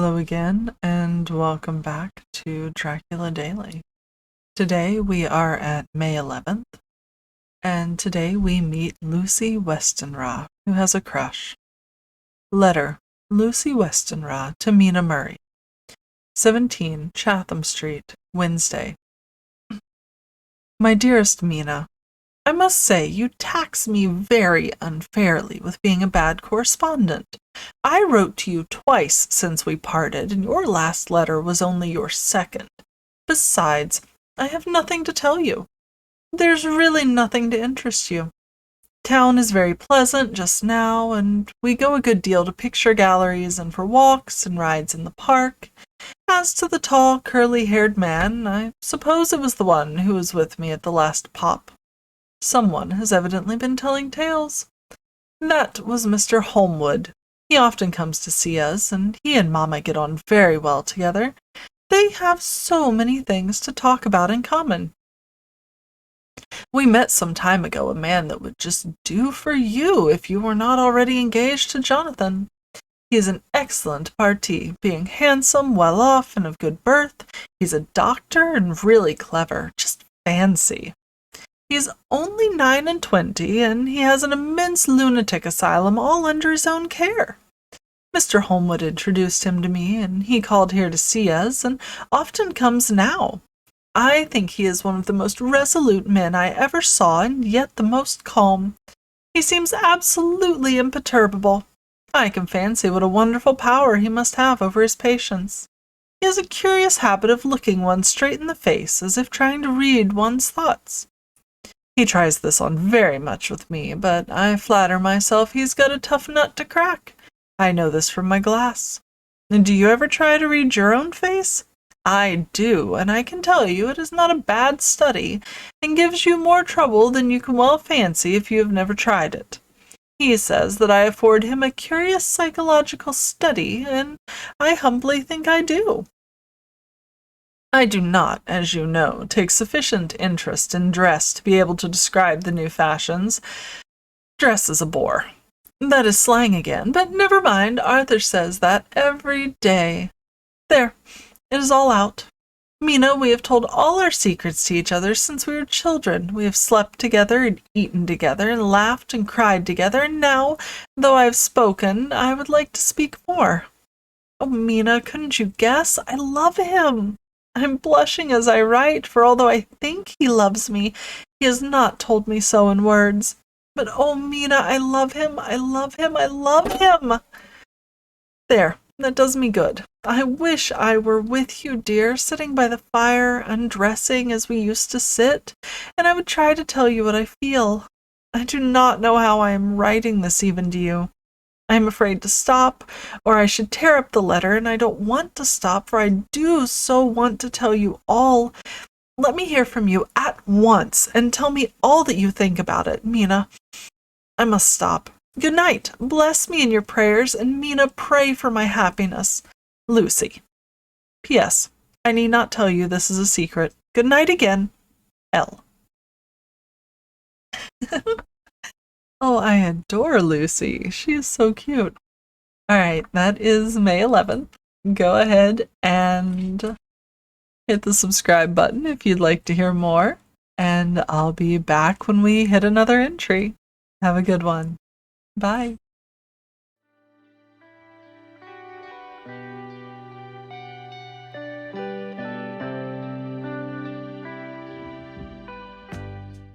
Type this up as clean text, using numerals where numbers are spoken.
Hello again, and welcome back to Dracula Daily. Today we are at May 11th, and today we meet Lucy Westenra, who has a crush. Letter, Lucy Westenra to Mina Murray. 17 Chatham Street, Wednesday. My dearest Mina, I must say you tax me very unfairly with being a bad correspondent. I wrote to you twice since we parted, and your last letter was only your second. Besides, I have nothing to tell you. There's really nothing to interest you. Town is very pleasant just now, and we go a good deal to picture galleries and for walks and rides in the park. As to the tall, curly-haired man, I suppose it was the one who was with me at the last pop. Someone has evidently been telling tales. That was Mr. Holmwood. He often comes to see us, and he and Mamma get on very well together. They have so many things to talk about in common. We met some time ago a man that would just do for you if you were not already engaged to Jonathan. He is an excellent parti, being handsome, well off, and of good birth. He's a doctor and really clever. Just fancy. He's only 29, and he has an immense lunatic asylum all under his own care. Mr. Holmwood introduced him to me, and he called here to see us, and often comes now. I think he is one of the most resolute men I ever saw, and yet the most calm. He seems absolutely imperturbable. I can fancy what a wonderful power he must have over his patients. He has a curious habit of looking one straight in the face, as if trying to read one's thoughts. He tries this on very much with me, but I flatter myself he's got a tough nut to crack. I know this from my glass. And do you ever try to read your own face? I do, and I can tell you it is not a bad study, and gives you more trouble than you can well fancy if you have never tried it. He says that I afford him a curious psychological study, and I humbly think I do. I do not, as you know, take sufficient interest in dress to be able to describe the new fashions. Dress is a bore. That is slang again, but never mind, Arthur says that every day. There, it is all out. Mina, we have told all our secrets to each other since we were children. We have slept together and eaten together and laughed and cried together, and now, though I have spoken, I would like to speak more. Oh, Mina, couldn't you guess? I love him. I'm blushing as I write, for although I think he loves me, he has not told me so in words. But oh, Mina, I love him, I love him, I love him! There, that does me good. I wish I were with you, dear, sitting by the fire, undressing as we used to sit, and I would try to tell you what I feel. I do not know how I am writing this even to you. I am afraid to stop, or I should tear up the letter, and I don't want to stop, for I do so want to tell you all. Let me hear from you at once, and tell me all that you think about it, Mina. I must stop. Good night. Bless me in your prayers, and Mina, pray for my happiness. Lucy. P.S. I need not tell you this is a secret. Good night again. L. Oh, I adore Lucy. She is so cute. All right, that is May 11th. Go ahead and hit the subscribe button if you'd like to hear more, and I'll be back when we hit another entry. Have a good one. Bye.